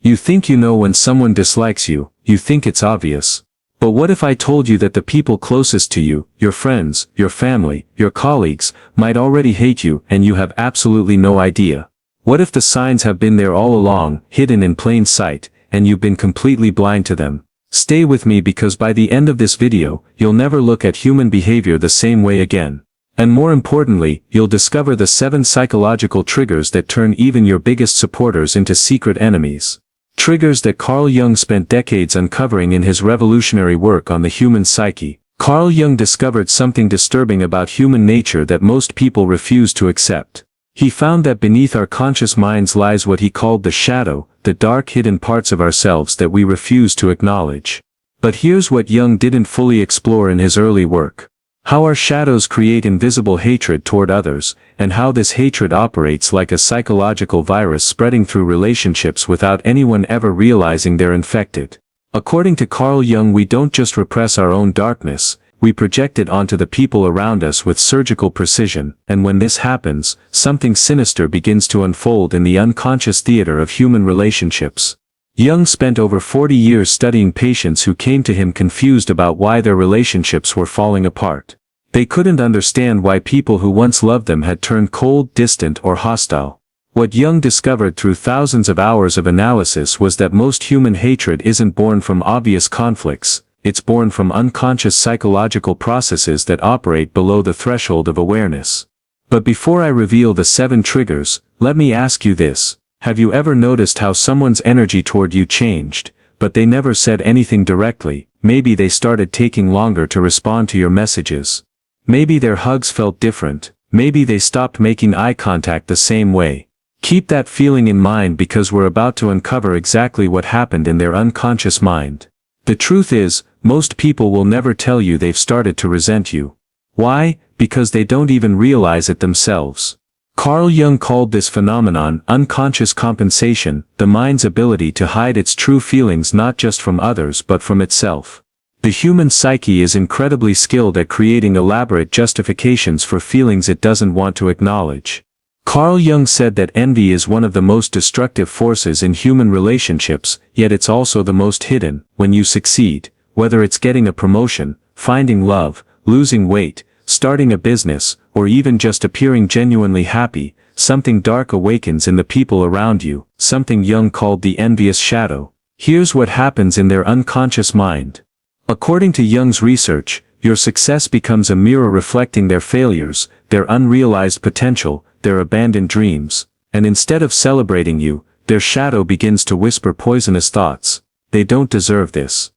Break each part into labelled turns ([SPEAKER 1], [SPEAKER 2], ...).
[SPEAKER 1] You think you know when someone dislikes you, you think it's obvious. But what if I told you that the people closest to you, your friends, your family, your colleagues, might already hate you and you have absolutely no idea? What if the signs have been there all along, hidden in plain sight, and you've been completely blind to them? Stay with me because by the end of this video, you'll never look at human behavior the same way again. And more importantly, you'll discover the 7 psychological triggers that turn even your biggest supporters into secret enemies. Triggers that Carl Jung spent decades uncovering in his revolutionary work on the human psyche. Carl Jung discovered something disturbing about human nature that most people refuse to accept. He found that beneath our conscious minds lies what he called the shadow, the dark hidden parts of ourselves that we refuse to acknowledge. But here's what Jung didn't fully explore in his early work. How our shadows create invisible hatred toward others, and how this hatred operates like a psychological virus spreading through relationships without anyone ever realizing they're infected. According to Carl Jung, we don't just repress our own darkness, we project it onto the people around us with surgical precision, and when this happens, something sinister begins to unfold in the unconscious theater of human relationships. Jung spent over 40 years studying patients who came to him confused about why their relationships were falling apart. They couldn't understand why people who once loved them had turned cold, distant, or hostile. What Jung discovered through thousands of hours of analysis was that most human hatred isn't born from obvious conflicts, it's born from unconscious psychological processes that operate below the threshold of awareness. But before I reveal the 7 triggers, let me ask you this. Have you ever noticed how someone's energy toward you changed, but they never said anything directly? Maybe they started taking longer to respond to your messages. Maybe their hugs felt different. Maybe they stopped making eye contact the same way. Keep that feeling in mind because we're about to uncover exactly what happened in their unconscious mind. The truth is, most people will never tell you they've started to resent you. Why? Because they don't even realize it themselves. Carl Jung called this phenomenon unconscious compensation, the mind's ability to hide its true feelings not just from others but from itself. The human psyche is incredibly skilled at creating elaborate justifications for feelings it doesn't want to acknowledge. Carl Jung said that envy is one of the most destructive forces in human relationships, yet it's also the most hidden. When you succeed, whether it's getting a promotion, finding love, losing weight, starting a business, or even just appearing genuinely happy, something dark awakens in the people around you, something Jung called the envious shadow. Here's what happens in their unconscious mind. According to Jung's research, your success becomes a mirror reflecting their failures, their unrealized potential, their abandoned dreams, and instead of celebrating you, their shadow begins to whisper poisonous thoughts. They don't deserve this.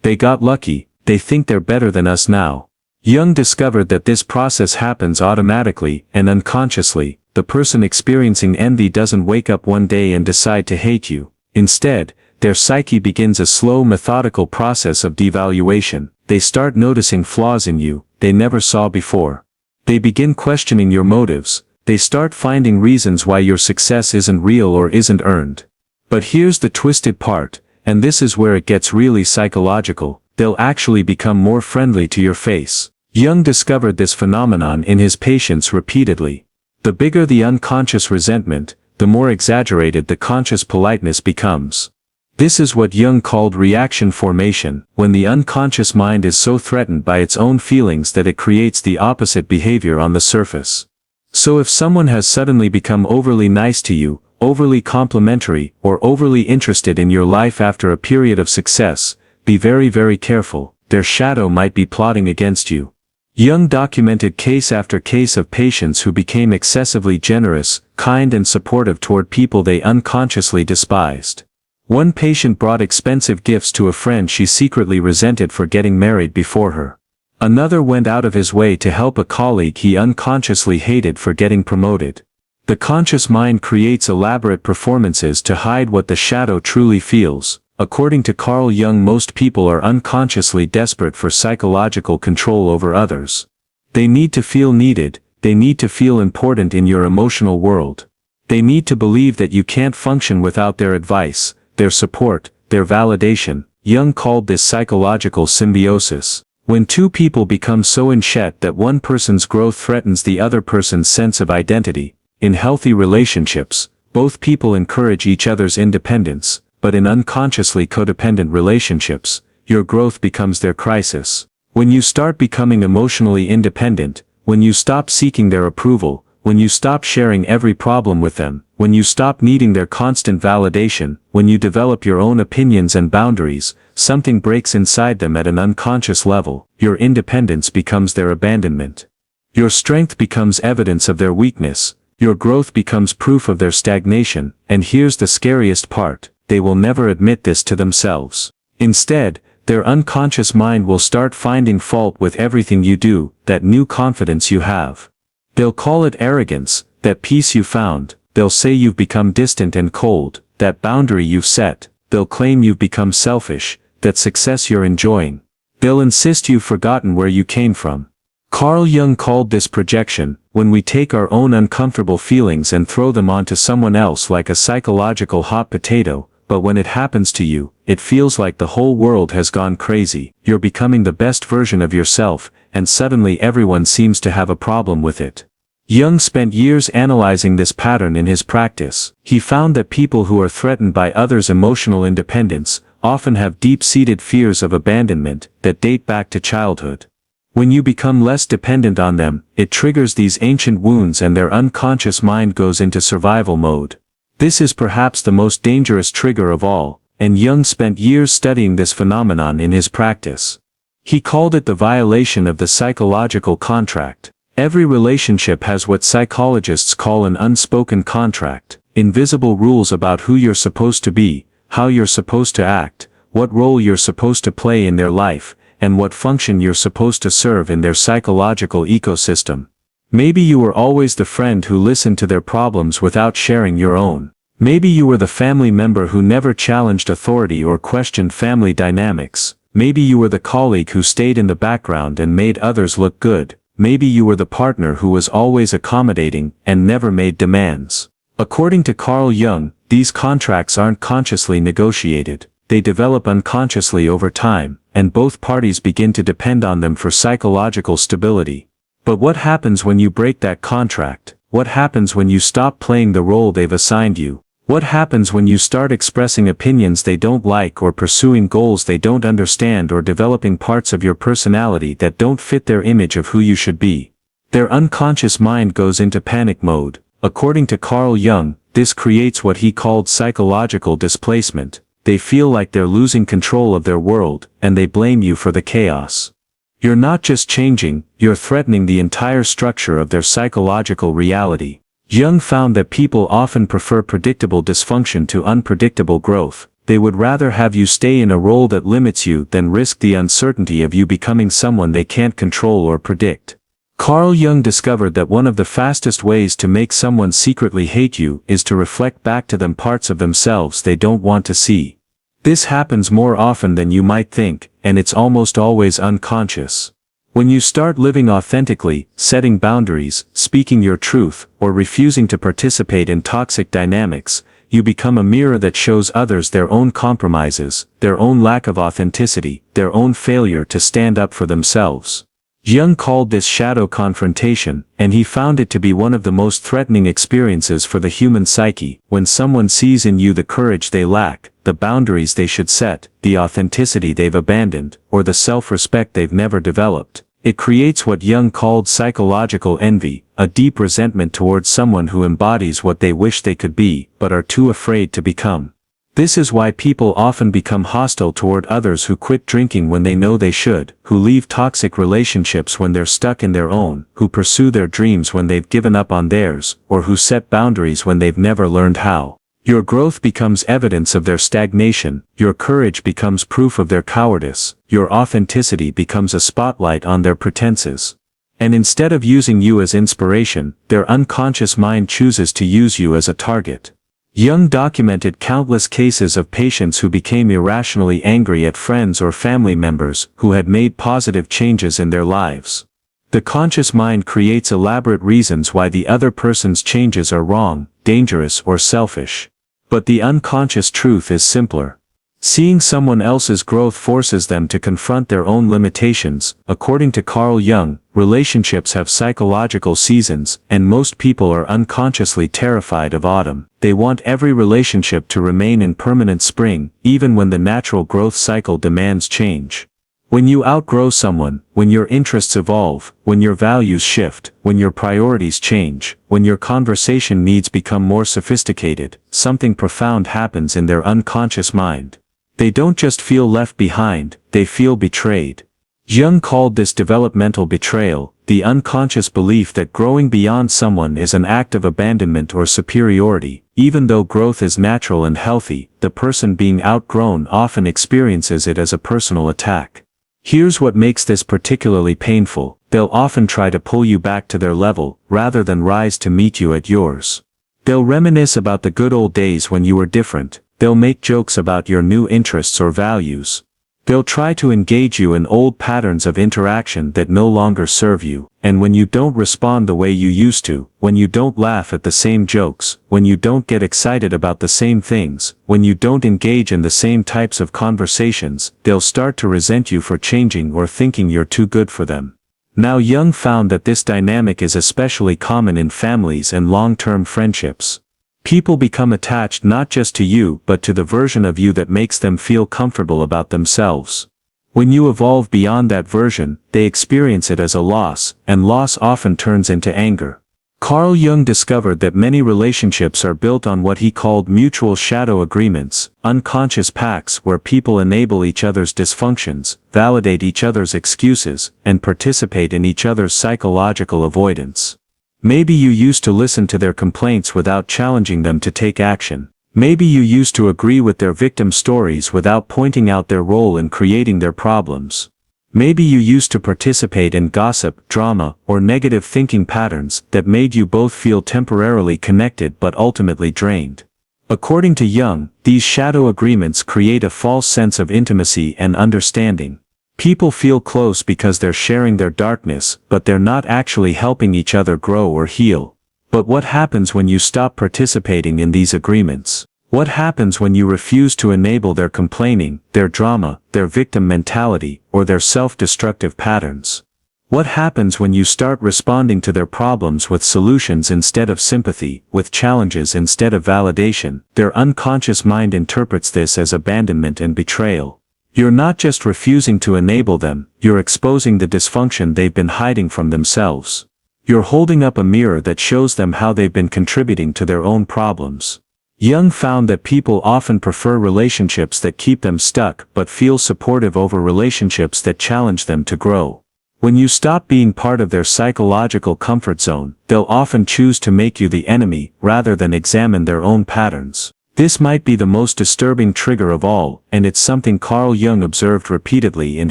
[SPEAKER 1] They got lucky, they think they're better than us now. Jung discovered that this process happens automatically and unconsciously. The person experiencing envy doesn't wake up one day and decide to hate you. Instead, their psyche begins a slow, methodical process of devaluation. They start noticing flaws in you they never saw before. They begin questioning your motives. They start finding reasons why your success isn't real or isn't earned. But here's the twisted part, and this is where it gets really psychological. They'll actually become more friendly to your face. Jung discovered this phenomenon in his patients repeatedly. The bigger the unconscious resentment, the more exaggerated the conscious politeness becomes. This is what Jung called reaction formation, when the unconscious mind is so threatened by its own feelings that it creates the opposite behavior on the surface. So if someone has suddenly become overly nice to you, overly complimentary, or overly interested in your life after a period of success, be very, very careful. Their shadow might be plotting against you. Jung documented case after case of patients who became excessively generous, kind and supportive toward people they unconsciously despised. One patient brought expensive gifts to a friend she secretly resented for getting married before her. Another went out of his way to help a colleague he unconsciously hated for getting promoted. The conscious mind creates elaborate performances to hide what the shadow truly feels. According to Carl Jung, most people are unconsciously desperate for psychological control over others. They need to feel needed, they need to feel important in your emotional world. They need to believe that you can't function without their advice, their support, their validation. Jung called this psychological symbiosis. When two people become so enmeshed that one person's growth threatens the other person's sense of identity. In healthy relationships, both people encourage each other's independence, but in unconsciously codependent relationships, your growth becomes their crisis. When you start becoming emotionally independent, when you stop seeking their approval, when you stop sharing every problem with them, when you stop needing their constant validation, when you develop your own opinions and boundaries, something breaks inside them at an unconscious level. Your independence becomes their abandonment. Your strength becomes evidence of their weakness. Your growth becomes proof of their stagnation, and here's the scariest part, they will never admit this to themselves. Instead, their unconscious mind will start finding fault with everything you do, that new confidence you have. They'll call it arrogance, that peace you found, they'll say you've become distant and cold, that boundary you've set, they'll claim you've become selfish, that success you're enjoying. They'll insist you've forgotten where you came from. Carl Jung called this projection, when we take our own uncomfortable feelings and throw them onto someone else like a psychological hot potato, but when it happens to you, it feels like the whole world has gone crazy, you're becoming the best version of yourself, and suddenly everyone seems to have a problem with it. Jung spent years analyzing this pattern in his practice. He found that people who are threatened by others' emotional independence often have deep-seated fears of abandonment that date back to childhood. When you become less dependent on them, it triggers these ancient wounds and their unconscious mind goes into survival mode. This is perhaps the most dangerous trigger of all, and Jung spent years studying this phenomenon in his practice. He called it the violation of the psychological contract. Every relationship has what psychologists call an unspoken contract, invisible rules about who you're supposed to be, how you're supposed to act, what role you're supposed to play in their life, and what function you're supposed to serve in their psychological ecosystem. Maybe you were always the friend who listened to their problems without sharing your own. Maybe you were the family member who never challenged authority or questioned family dynamics. Maybe you were the colleague who stayed in the background and made others look good. Maybe you were the partner who was always accommodating and never made demands. According to Carl Jung, these contracts aren't consciously negotiated. They develop unconsciously over time, and both parties begin to depend on them for psychological stability. But what happens when you break that contract? What happens when you stop playing the role they've assigned you? What happens when you start expressing opinions they don't like or pursuing goals they don't understand or developing parts of your personality that don't fit their image of who you should be? Their unconscious mind goes into panic mode. According to Carl Jung, this creates what he called psychological displacement. They feel like they're losing control of their world, and they blame you for the chaos. You're not just changing, you're threatening the entire structure of their psychological reality. Jung found that people often prefer predictable dysfunction to unpredictable growth. They would rather have you stay in a role that limits you than risk the uncertainty of you becoming someone they can't control or predict. Carl Jung discovered that one of the fastest ways to make someone secretly hate you is to reflect back to them parts of themselves they don't want to see. This happens more often than you might think, and it's almost always unconscious. When you start living authentically, setting boundaries, speaking your truth, or refusing to participate in toxic dynamics, you become a mirror that shows others their own compromises, their own lack of authenticity, their own failure to stand up for themselves. Jung called this shadow confrontation, and he found it to be one of the most threatening experiences for the human psyche. When someone sees in you the courage they lack, the boundaries they should set, the authenticity they've abandoned, or the self-respect they've never developed, it creates what Jung called psychological envy, a deep resentment towards someone who embodies what they wish they could be, but are too afraid to become. This is why people often become hostile toward others who quit drinking when they know they should, who leave toxic relationships when they're stuck in their own, who pursue their dreams when they've given up on theirs, or who set boundaries when they've never learned how. Your growth becomes evidence of their stagnation, your courage becomes proof of their cowardice, your authenticity becomes a spotlight on their pretenses. And instead of using you as inspiration, their unconscious mind chooses to use you as a target. Jung documented countless cases of patients who became irrationally angry at friends or family members who had made positive changes in their lives. The conscious mind creates elaborate reasons why the other person's changes are wrong, dangerous, or selfish. But the unconscious truth is simpler. Seeing someone else's growth forces them to confront their own limitations. According to Carl Jung, relationships have psychological seasons, and most people are unconsciously terrified of autumn. They want every relationship to remain in permanent spring, even when the natural growth cycle demands change. When you outgrow someone, when your interests evolve, when your values shift, when your priorities change, when your conversation needs become more sophisticated, something profound happens in their unconscious mind. They don't just feel left behind, they feel betrayed. Jung called this developmental betrayal, the unconscious belief that growing beyond someone is an act of abandonment or superiority. Even though growth is natural and healthy, the person being outgrown often experiences it as a personal attack. Here's what makes this particularly painful: they'll often try to pull you back to their level, rather than rise to meet you at yours. They'll reminisce about the good old days when you were different. They'll make jokes about your new interests or values. They'll try to engage you in old patterns of interaction that no longer serve you, and when you don't respond the way you used to, when you don't laugh at the same jokes, when you don't get excited about the same things, when you don't engage in the same types of conversations, they'll start to resent you for changing or thinking you're too good for them. Now, Jung found that this dynamic is especially common in families and long-term friendships. People become attached not just to you but to the version of you that makes them feel comfortable about themselves. When you evolve beyond that version, they experience it as a loss, and loss often turns into anger. Carl Jung discovered that many relationships are built on what he called mutual shadow agreements, unconscious pacts where people enable each other's dysfunctions, validate each other's excuses, and participate in each other's psychological avoidance. Maybe you used to listen to their complaints without challenging them to take action. Maybe you used to agree with their victim stories without pointing out their role in creating their problems. Maybe you used to participate in gossip, drama, or negative thinking patterns that made you both feel temporarily connected but ultimately drained. According to Jung, these shadow agreements create a false sense of intimacy and understanding. People feel close because they're sharing their darkness, but they're not actually helping each other grow or heal. But what happens when you stop participating in these agreements? What happens when you refuse to enable their complaining, their drama, their victim mentality, or their self-destructive patterns? What happens when you start responding to their problems with solutions instead of sympathy, with challenges instead of validation? Their unconscious mind interprets this as abandonment and betrayal. You're not just refusing to enable them, you're exposing the dysfunction they've been hiding from themselves. You're holding up a mirror that shows them how they've been contributing to their own problems. Jung found that people often prefer relationships that keep them stuck but feel supportive over relationships that challenge them to grow. When you stop being part of their psychological comfort zone, they'll often choose to make you the enemy rather than examine their own patterns. This might be the most disturbing trigger of all, and it's something Carl Jung observed repeatedly in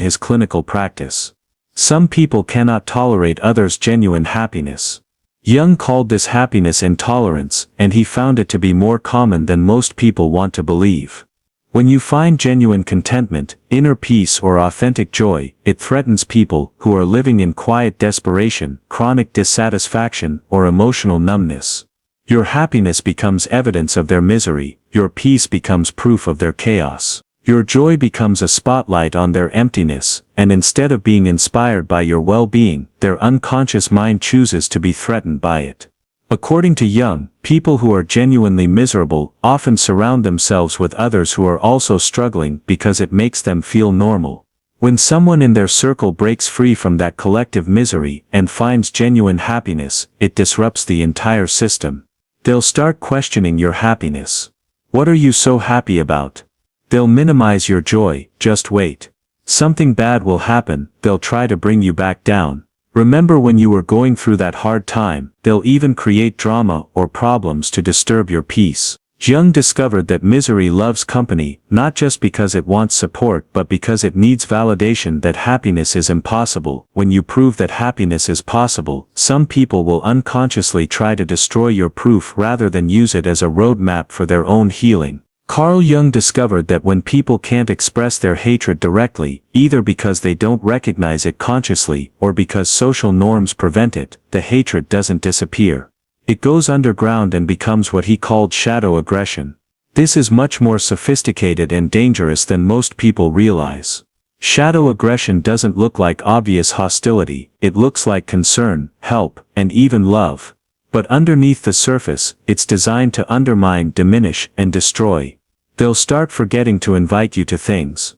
[SPEAKER 1] his clinical practice. Some people cannot tolerate others' genuine happiness. Jung called this happiness intolerance, and he found it to be more common than most people want to believe. When you find genuine contentment, inner peace or authentic joy, it threatens people who are living in quiet desperation, chronic dissatisfaction, or emotional numbness. Your happiness becomes evidence of their misery, your peace becomes proof of their chaos. Your joy becomes a spotlight on their emptiness, and instead of being inspired by your well-being, their unconscious mind chooses to be threatened by it. According to Jung, people who are genuinely miserable often surround themselves with others who are also struggling because it makes them feel normal. When someone in their circle breaks free from that collective misery and finds genuine happiness, it disrupts the entire system. They'll start questioning your happiness. What are you so happy about? They'll minimize your joy. Just wait. Something bad will happen. They'll try to bring you back down. Remember when you were going through that hard time? They'll even create drama or problems to disturb your peace. Jung discovered that misery loves company, not just because it wants support but because it needs validation that happiness is impossible. When you prove that happiness is possible, some people will unconsciously try to destroy your proof rather than use it as a roadmap for their own healing. Carl Jung discovered that when people can't express their hatred directly, either because they don't recognize it consciously or because social norms prevent it, the hatred doesn't disappear. It goes underground and becomes what he called shadow aggression. This is much more sophisticated and dangerous than most people realize. Shadow aggression doesn't look like obvious hostility, it looks like concern, help, and even love. But underneath the surface, it's designed to undermine, diminish, and destroy. They'll start forgetting to invite you to things.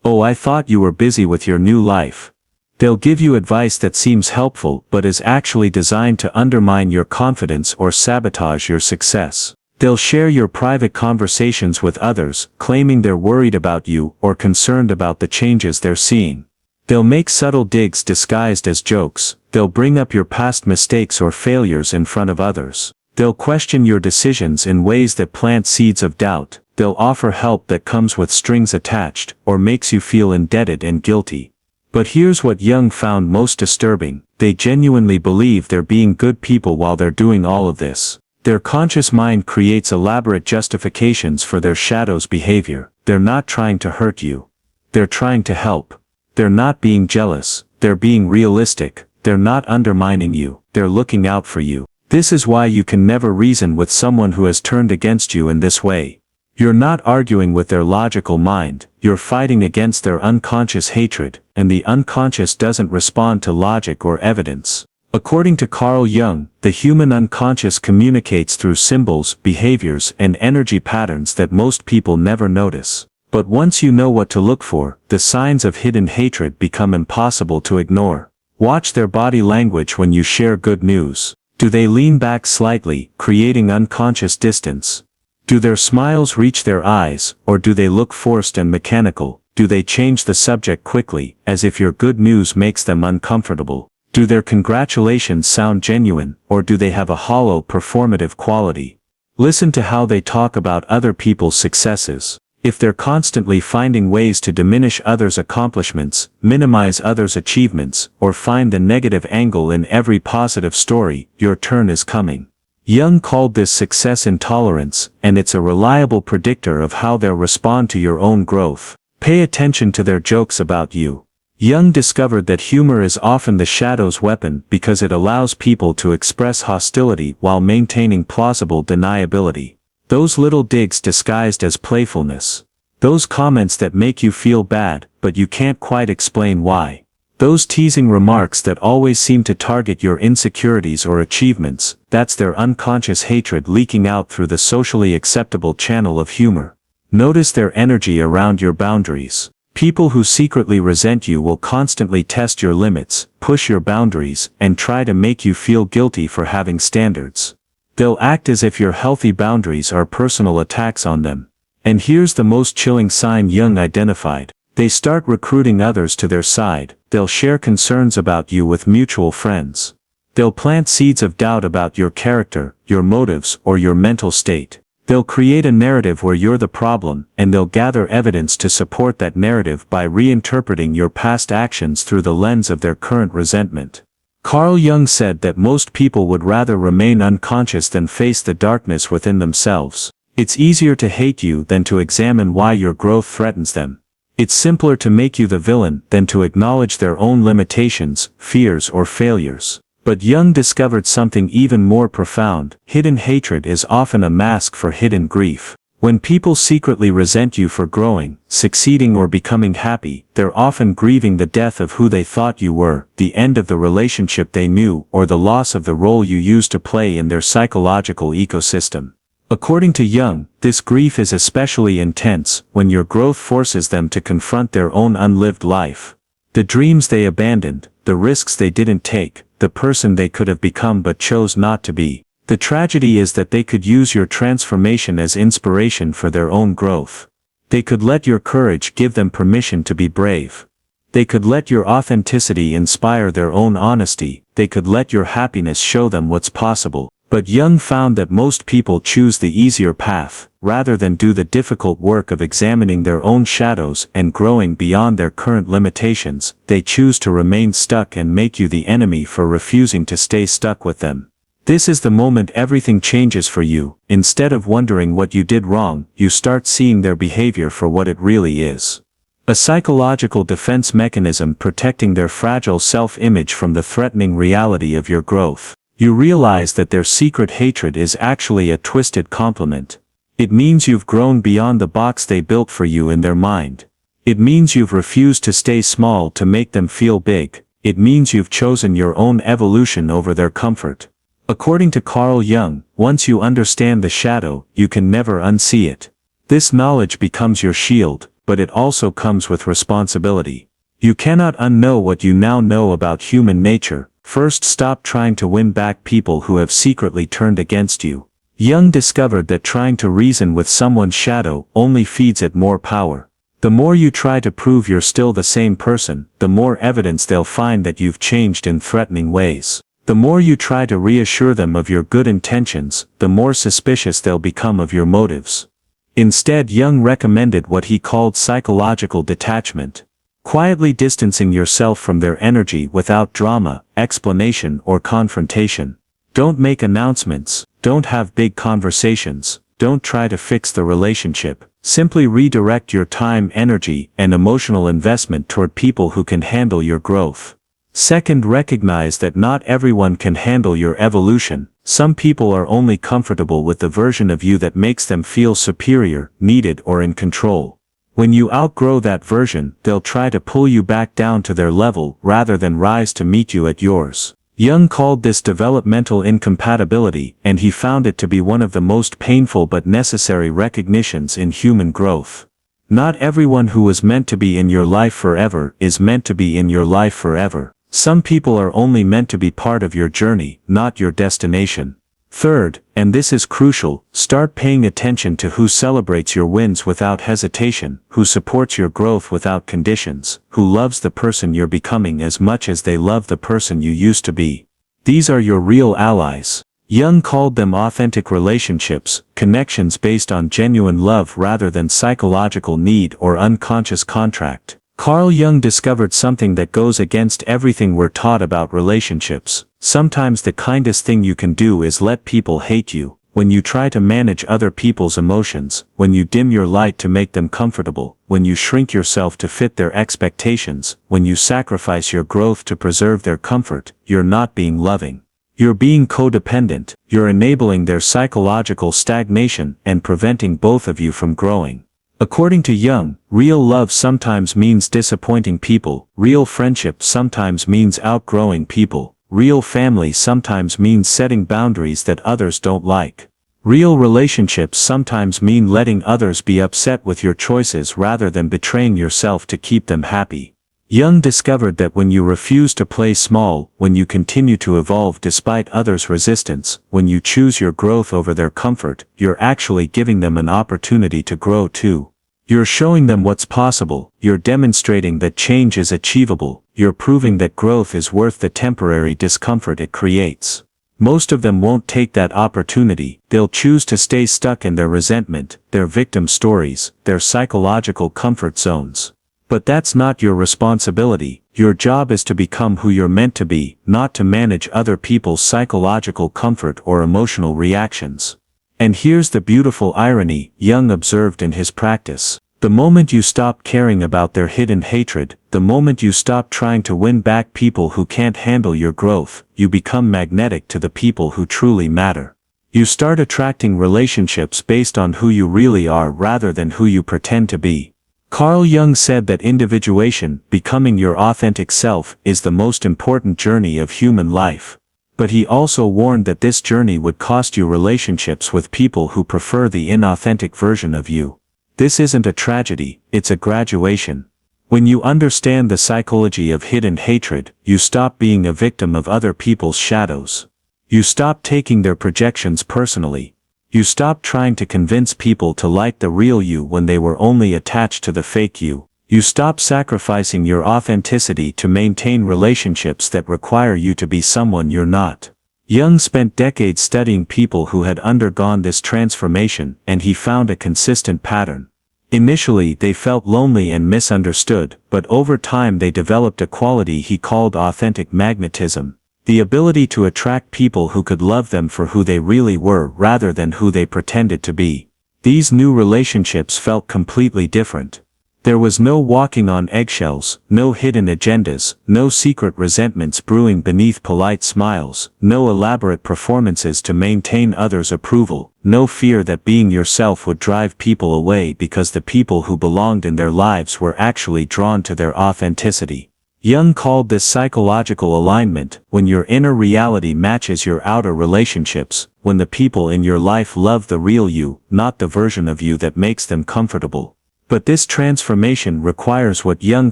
[SPEAKER 1] "Oh, I thought you were busy with your new life." They'll give you advice that seems helpful but is actually designed to undermine your confidence or sabotage your success. They'll share your private conversations with others, claiming they're worried about you or concerned about the changes they're seeing. They'll make subtle digs disguised as jokes. They'll bring up your past mistakes or failures in front of others. They'll question your decisions in ways that plant seeds of doubt. They'll offer help that comes with strings attached, or makes you feel indebted and guilty. But here's what Jung found most disturbing: they genuinely believe they're being good people while they're doing all of this. Their conscious mind creates elaborate justifications for their shadow's behavior. They're not trying to hurt you. They're trying to help. They're not being jealous. They're being realistic. They're not undermining you. They're looking out for you. This is why you can never reason with someone who has turned against you in this way. You're not arguing with their logical mind, you're fighting against their unconscious hatred, and the unconscious doesn't respond to logic or evidence. According to Carl Jung, the human unconscious communicates through symbols, behaviors, and energy patterns that most people never notice. But once you know what to look for, the signs of hidden hatred become impossible to ignore. Watch their body language when you share good news. Do they lean back slightly, creating unconscious distance? Do their smiles reach their eyes, or do they look forced and mechanical? Do they change the subject quickly, as if your good news makes them uncomfortable? Do their congratulations sound genuine, or do they have a hollow, performative quality? Listen to how they talk about other people's successes. If they're constantly finding ways to diminish others' accomplishments, minimize others' achievements, or find the negative angle in every positive story, your turn is coming. Jung called this success intolerance, and it's a reliable predictor of how they'll respond to your own growth. Pay attention to their jokes about you. Jung discovered that humor is often the shadow's weapon because it allows people to express hostility while maintaining plausible deniability. Those little digs disguised as playfulness. Those comments that make you feel bad, but you can't quite explain why. Those teasing remarks that always seem to target your insecurities or achievements, that's their unconscious hatred leaking out through the socially acceptable channel of humor. Notice their energy around your boundaries. People who secretly resent you will constantly test your limits, push your boundaries, and try to make you feel guilty for having standards. They'll act as if your healthy boundaries are personal attacks on them. And here's the most chilling sign Jung identified. They start recruiting others to their side. They'll share concerns about you with mutual friends. They'll plant seeds of doubt about your character, your motives, or your mental state. They'll create a narrative where you're the problem, and they'll gather evidence to support that narrative by reinterpreting your past actions through the lens of their current resentment. Carl Jung said that most people would rather remain unconscious than face the darkness within themselves. It's easier to hate you than to examine why your growth threatens them. It's simpler to make you the villain than to acknowledge their own limitations, fears, or failures. But Jung discovered something even more profound. Hidden hatred is often a mask for hidden grief. When people secretly resent you for growing, succeeding, or becoming happy, they're often grieving the death of who they thought you were, the end of the relationship they knew, or the loss of the role you used to play in their psychological ecosystem. According to Jung, this grief is especially intense when your growth forces them to confront their own unlived life. The dreams they abandoned, the risks they didn't take, the person they could have become but chose not to be. The tragedy is that they could use your transformation as inspiration for their own growth. They could let your courage give them permission to be brave. They could let your authenticity inspire their own honesty. They could let your happiness show them what's possible. But Jung found that most people choose the easier path, rather than do the difficult work of examining their own shadows and growing beyond their current limitations. They choose to remain stuck and make you the enemy for refusing to stay stuck with them. This is the moment everything changes for you. Instead of wondering what you did wrong, you start seeing their behavior for what it really is. A psychological defense mechanism protecting their fragile self-image from the threatening reality of your growth. You realize that their secret hatred is actually a twisted compliment. It means you've grown beyond the box they built for you in their mind. It means you've refused to stay small to make them feel big. It means you've chosen your own evolution over their comfort. According to Carl Jung, once you understand the shadow, you can never unsee it. This knowledge becomes your shield, but it also comes with responsibility. You cannot unknow what you now know about human nature. First, stop trying to win back people who have secretly turned against you. Jung discovered that trying to reason with someone's shadow only feeds it more power. The more you try to prove you're still the same person, the more evidence they'll find that you've changed in threatening ways. The more you try to reassure them of your good intentions, the more suspicious they'll become of your motives. Instead, Jung recommended what he called psychological detachment. Quietly distancing yourself from their energy without drama, explanation, or confrontation. Don't make announcements, don't have big conversations, don't try to fix the relationship. Simply redirect your time, energy, and emotional investment toward people who can handle your growth. Second, recognize that not everyone can handle your evolution. Some people are only comfortable with the version of you that makes them feel superior, needed, or in control. When you outgrow that version, they'll try to pull you back down to their level rather than rise to meet you at yours. Jung called this developmental incompatibility, and he found it to be one of the most painful but necessary recognitions in human growth. Not everyone who was meant to be in your life forever is meant to be in your life forever. Some people are only meant to be part of your journey, not your destination. Third, and this is crucial, start paying attention to who celebrates your wins without hesitation, who supports your growth without conditions, who loves the person you're becoming as much as they love the person you used to be. These are your real allies. Jung called them authentic relationships, connections based on genuine love rather than psychological need or unconscious contract. Carl Jung discovered something that goes against everything we're taught about relationships. Sometimes the kindest thing you can do is let people hate you. When you try to manage other people's emotions, when you dim your light to make them comfortable, when you shrink yourself to fit their expectations, when you sacrifice your growth to preserve their comfort, you're not being loving. You're being codependent. You're enabling their psychological stagnation and preventing both of you from growing. According to Jung, real love sometimes means disappointing people, real friendship sometimes means outgrowing people, real family sometimes means setting boundaries that others don't like. Real relationships sometimes mean letting others be upset with your choices rather than betraying yourself to keep them happy. Jung discovered that when you refuse to play small, when you continue to evolve despite others' resistance, when you choose your growth over their comfort, you're actually giving them an opportunity to grow too. You're showing them what's possible, you're demonstrating that change is achievable, you're proving that growth is worth the temporary discomfort it creates. Most of them won't take that opportunity. They'll choose to stay stuck in their resentment, their victim stories, their psychological comfort zones. But that's not your responsibility. Your job is to become who you're meant to be, not to manage other people's psychological comfort or emotional reactions. And here's the beautiful irony Jung observed in his practice. The moment you stop caring about their hidden hatred, the moment you stop trying to win back people who can't handle your growth, you become magnetic to the people who truly matter. You start attracting relationships based on who you really are rather than who you pretend to be. Carl Jung said that individuation, becoming your authentic self, is the most important journey of human life. But he also warned that this journey would cost you relationships with people who prefer the inauthentic version of you. This isn't a tragedy, it's a graduation. When you understand the psychology of hidden hatred, you stop being a victim of other people's shadows. You stop taking their projections personally. You stop trying to convince people to like the real you when they were only attached to the fake you. You stop sacrificing your authenticity to maintain relationships that require you to be someone you're not. Jung spent decades studying people who had undergone this transformation, and he found a consistent pattern. Initially, they felt lonely and misunderstood, but over time they developed a quality he called authentic magnetism. The ability to attract people who could love them for who they really were rather than who they pretended to be. These new relationships felt completely different. There was no walking on eggshells, no hidden agendas, no secret resentments brewing beneath polite smiles, no elaborate performances to maintain others' approval, no fear that being yourself would drive people away because the people who belonged in their lives were actually drawn to their authenticity. Jung called this psychological alignment, when your inner reality matches your outer relationships, when the people in your life love the real you, not the version of you that makes them comfortable. But this transformation requires what Jung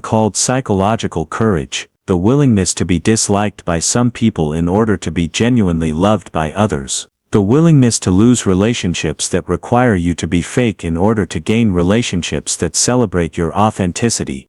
[SPEAKER 1] called psychological courage, the willingness to be disliked by some people in order to be genuinely loved by others, the willingness to lose relationships that require you to be fake in order to gain relationships that celebrate your authenticity,